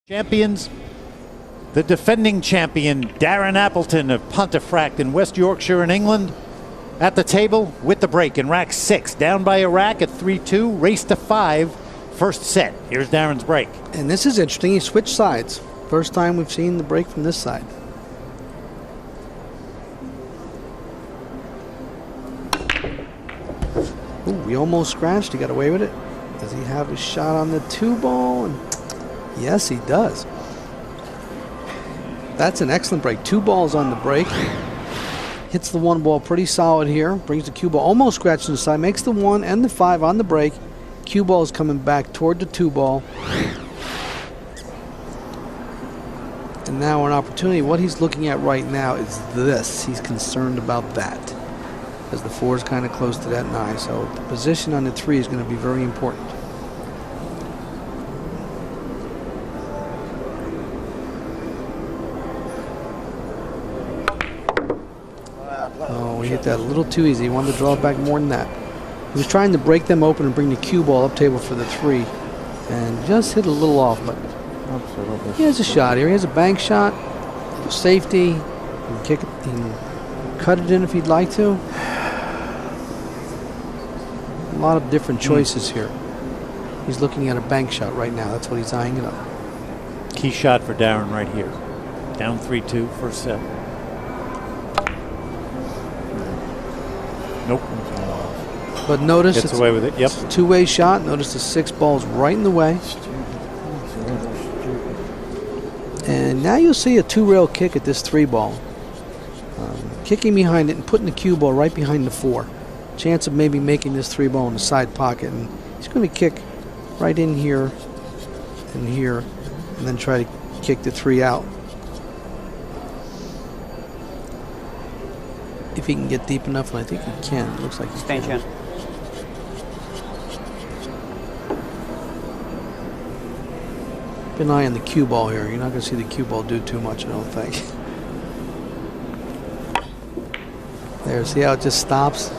Champions, the defending champion Darren Appleton of Pontefract in West Yorkshire in England, at the table with the break in rack 6, down by a rack at 3-2, race to 5, first set. Here's Darren's break. And this is interesting, he switched sides. First time we've seen the break from this side. Ooh, he almost scratched, he got away with it. Does he have a shot on the 2-ball? And yes, he does. That's an excellent break. 2 balls on the break. Hits the 1 ball pretty solid here. Brings the cue ball almost scratching the side. Makes the 1 and the 5 on the break. Cue ball is coming back toward the 2 ball. And now an opportunity. What he's looking at right now is this. He's concerned about that, because the 4 is kind of close to that 9. So the position on the 3 is going to be very important. Oh, he hit that a little too easy. He wanted to draw it back more than that. He was trying to break them open and bring the cue ball up table for the 3, and just hit a little off. But he has a shot here. He has a bank shot, a safety. He can kick it. He can cut it in if he'd like to. A lot of different choices here. He's looking at a bank shot right now. That's what he's eyeing it up. Key shot for Darren right here. Down 3-2, first set. Nope. But notice gets away with it. Yep. It's a 2-way shot. Notice the 6 ball's right in the way. And now you'll see a 2-rail kick at this 3 ball. Kicking behind it and putting the cue ball right behind the 4. Chance of maybe making this 3 ball in the side pocket. And he's going to kick right in here and here, and then try to kick the 3 out. If he can get deep enough, and I think he can. It looks like he can. Keep an eye on the cue ball here. You're not going to see the cue ball do too much, I don't think. There, see how it just stops?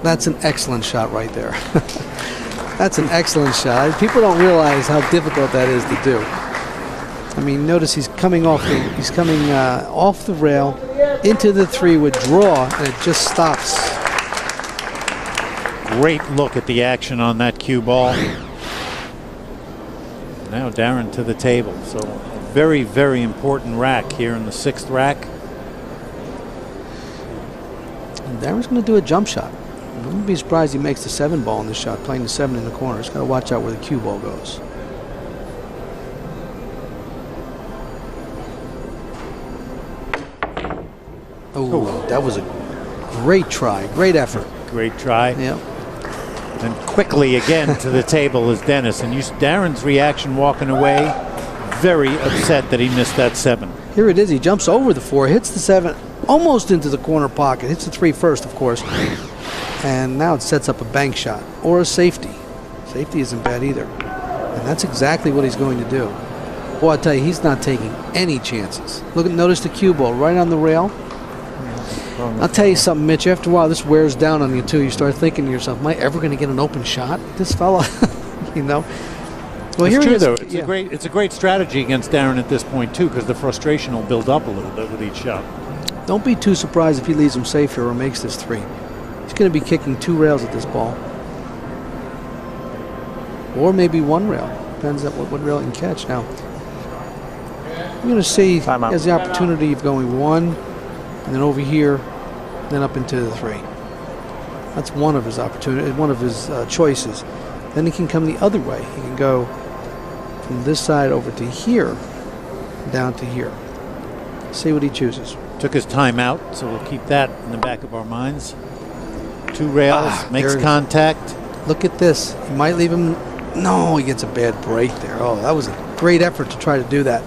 That's an excellent shot right there. That's an excellent shot. People don't realize how difficult that is to do. I mean, notice he's coming off the rail into the 3 with draw, and it just stops. Great look at the action on that cue ball. Now Darren to the table. So very, very important rack here in the 6th rack. And Darren's going to do a jump shot. I wouldn't be surprised he makes the 7 ball in this shot, playing the 7 in the corner. He's got to watch out where the cue ball goes. Oh, that was a great try, great effort. Great try. Yeah. And quickly again to the table is Dennis. And Darren's reaction walking away, very upset that he missed that 7. Here it is. He jumps over the 4, hits the 7, almost into the corner pocket. Hits the 3 first, of course. And now it sets up a bank shot or a safety. Safety isn't bad either. And that's exactly what he's going to do. Boy, I tell you, he's not taking any chances. Notice the cue ball right on the rail. I'll tell you something, Mitch. After a while, this wears down on you too. You start thinking to yourself, "Am I ever going to get an open shot? This fella," you know. Well, here it is. Though. It's a great strategy against Darren at this point too, because the frustration will build up a little bit with each shot. Don't be too surprised if he leaves him safe here or makes this 3. He's going to be kicking 2 rails at this ball, or maybe 1 rail. Depends on what rail he can catch. Now, you're going to see he has the opportunity of going 1, and then over here, then up into the 3. That's one of his opportunities, one of his choices. Then he can come the other way. He can go from this side over to here, down to here. See what he chooses. Took his time out, so we'll keep that in the back of our minds. 2 rails, makes contact. Look at this. He might leave him. No, he gets a bad break there. Oh, that was a great effort to try to do that.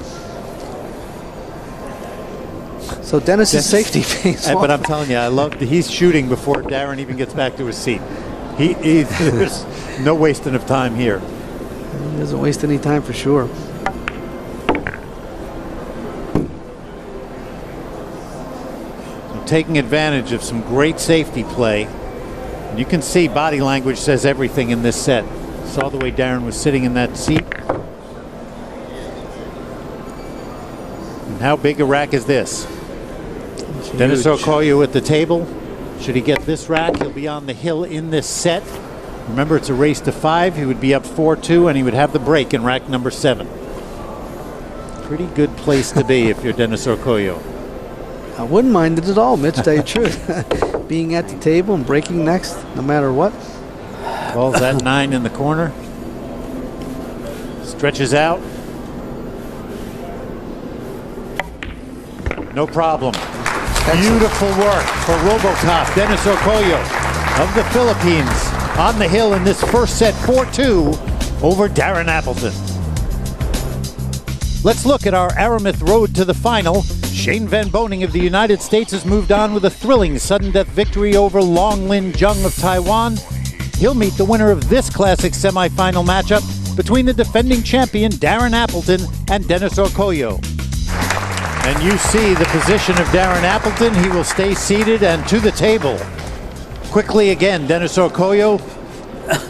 So Dennis's safety pays off. But I'm telling you, I love he's shooting before Darren even gets back to his seat. There's no wasting of time here. He doesn't waste any time for sure. So taking advantage of some great safety play. And you can see body language says everything in this set. Saw the way Darren was sitting in that seat. And how big a rack is this? Dennis Huge. Orcullo at the table. Should he get this rack, he'll be on the hill in this set. Remember, it's a race to 5. He would be up 4-2, and he would have the break in rack number 7. Pretty good place to be if you're Dennis Orcullo. I wouldn't mind it at all, Mitch, tell you the truth. Being at the table and breaking next, no matter what. Ball's at 9 in the corner. Stretches out. No problem. Beautiful work for Robocop. Dennis Orcullo of the Philippines on the hill in this first set, 4-2 over Darren Appleton. Let's look at our Aramith road to the final. Shane Van Boening of the United States has moved on with a thrilling sudden death victory over Long Lin Jung of Taiwan. He'll meet the winner of this classic semifinal matchup between the defending champion Darren Appleton and Dennis Orcullo. And you see the position of Darren Appleton. He will stay seated and to the table. Quickly again, Dennis Orcullo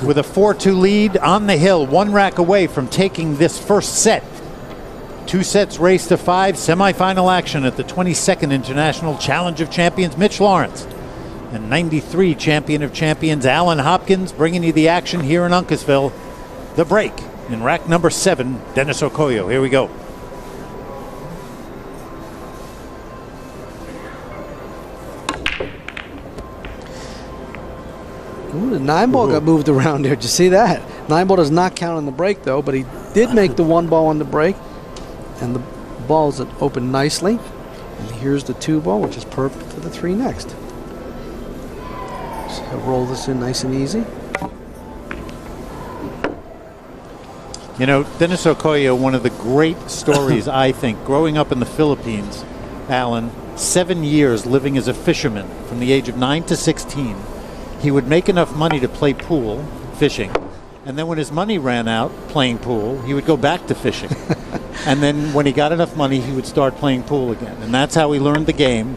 with a 4-2 lead on the hill, 1 rack away from taking this first set. 2 sets race to 5, semifinal action at the 22nd International Challenge of Champions, Mitch Lawrence. And 93 champion of champions, Alan Hopkins, bringing you the action here in Uncasville. The break in rack number 7, Dennis Orcullo. Here we go. Ooh, the 9-ball got moved around there. Did you see that? 9-ball does not count on the break, though, but he did make the 1-ball on the break. And the balls that open nicely. And here's the 2-ball, which is perfect for the 3 next. So he'll roll this in nice and easy. You know, Dennis Orcullo, one of the great stories, I think, growing up in the Philippines, Alan, 7 years living as a fisherman from the age of 9 to 16. He would make enough money to play pool, fishing, and then when his money ran out playing pool, he would go back to fishing. And then when he got enough money, he would start playing pool again. And that's how he learned the game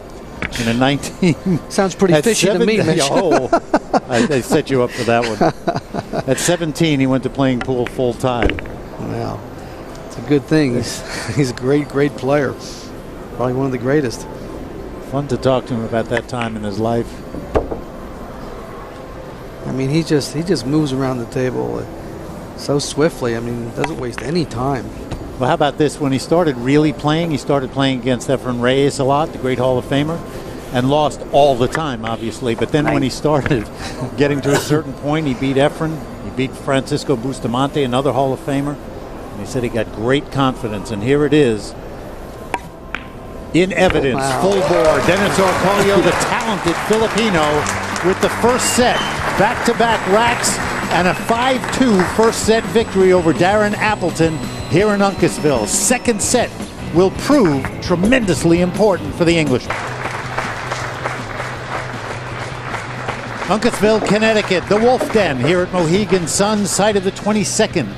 in a 19... Sounds pretty fishy to me, Mitch. Oh, I set you up for that one. At 17, he went to playing pool full time. Wow. It's a good thing. He's a great, great player. Probably one of the greatest. Fun to talk to him about that time in his life. I mean, he just moves around the table so swiftly. I mean, doesn't waste any time. Well, how about this? When he started really playing, he started playing against Efren Reyes a lot, the great Hall of Famer, and lost all the time, obviously. But then when he started getting to a certain point, he beat Efren, he beat Francisco Bustamante, another Hall of Famer, and he said he got great confidence. And here it is, in evidence, wow. Full bore, Dennis Orcullo, the talented Filipino, with the first set, back-to-back racks, and a 5-2 first set victory over Darren Appleton here in Uncasville. Second set will prove tremendously important for the Englishman. Uncasville, Connecticut, the Wolf Den here at Mohegan Sun, site of the 22nd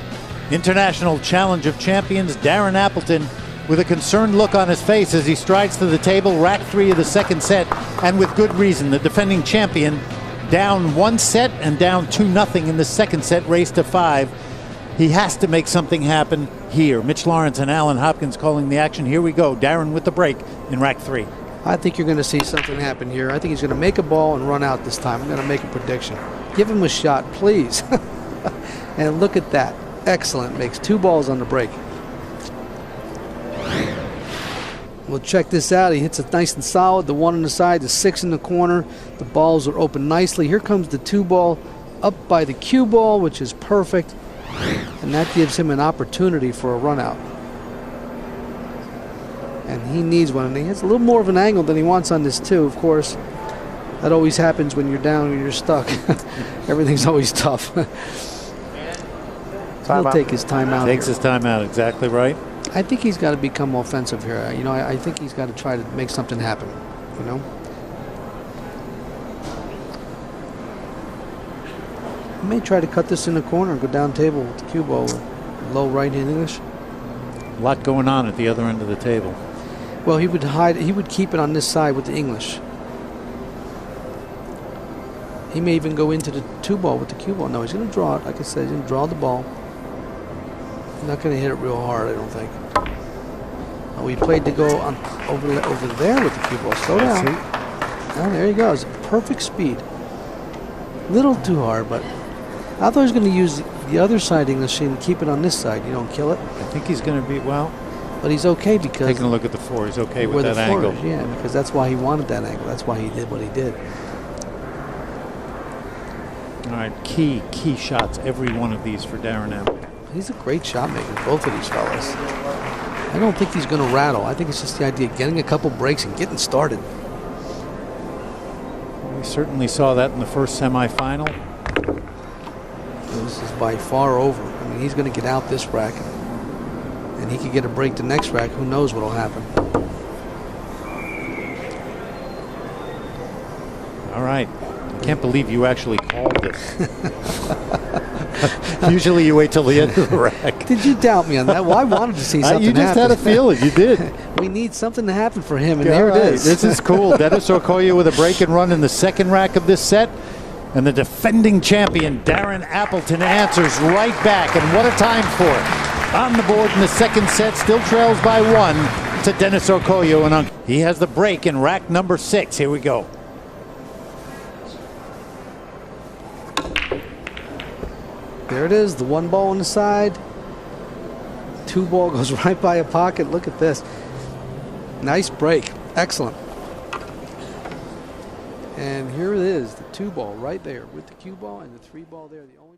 International Challenge of Champions. Darren Appleton with a concerned look on his face as he strides to the table, rack 3 of the second set, and with good reason. The defending champion down 1 set and down 2-0 in the second set, race to 5. He has to make something happen here. Mitch Lawrence and Alan Hopkins calling the action. Here we go. Darren with the break in rack 3. I think you're going to see something happen here. I think he's going to make a ball and run out this time. I'm going to make a prediction. Give him a shot, please. And look at that. Excellent. Makes 2 balls on the break. We'll check this out. He hits it nice and solid. The 1 on the side, the 6 in the corner. The balls are open nicely. Here comes the 2 ball up by the cue ball, which is perfect. And that gives him an opportunity for a run out. And he needs one. And he has a little more of an angle than he wants on this too, of course. That always happens when you're down and you're stuck. Everything's always tough. He'll take his time out. Takes his time out, exactly right. I think he's got to become offensive here. You know, I think he's got to try to make something happen, you know. He may try to cut this in the corner and go down table with the cue ball with low right-hand English. A lot going on at the other end of the table. Well, he would hide. He would keep it on this side with the English. He may even go into the 2 ball with the cue ball. No, he's going to draw it. Like I said, he's going to draw the ball. He's not going to hit it real hard, I don't think. Oh, he played to go on over there with the cue ball. Slow down. Oh, there he goes. Perfect speed. Little too hard, but I thought he was going to use the other side English and keep it on this side. You don't kill it. I think he's going to be, well. But he's okay because. Taking a look at the 4, he's okay with that angle. Yeah, because that's why he wanted that angle. That's why he did what he did. All right, key shots, every one of these for Darren Appleton. He's a great shot maker, both of these fellas. I don't think he's going to rattle. I think it's just the idea of getting a couple breaks and getting started. We certainly saw that in the first semifinal. This is by far over. I mean, he's going to get out this rack, and he could get a break the next rack. Who knows what will happen? All right. I can't believe you actually called this. Usually you wait till the end of the rack. Did you doubt me on that? Well, I wanted to see something You just happen. had a feeling. You did. We need something to happen for him, and there it is. This is cool. Dennis Orcullo with a break and run in the second rack of this set. And the defending champion, Darren Appleton, answers right back. And what a time for it. On the board in the second set, still trails by 1 to Dennis Orcullo. And he has the break in rack number 6. Here we go. There it is, the 1 ball on the side. 2 ball goes right by a pocket. Look at this. Nice break. Excellent. And here it is, the 2 ball right there with the cue ball and the 3 ball there. The only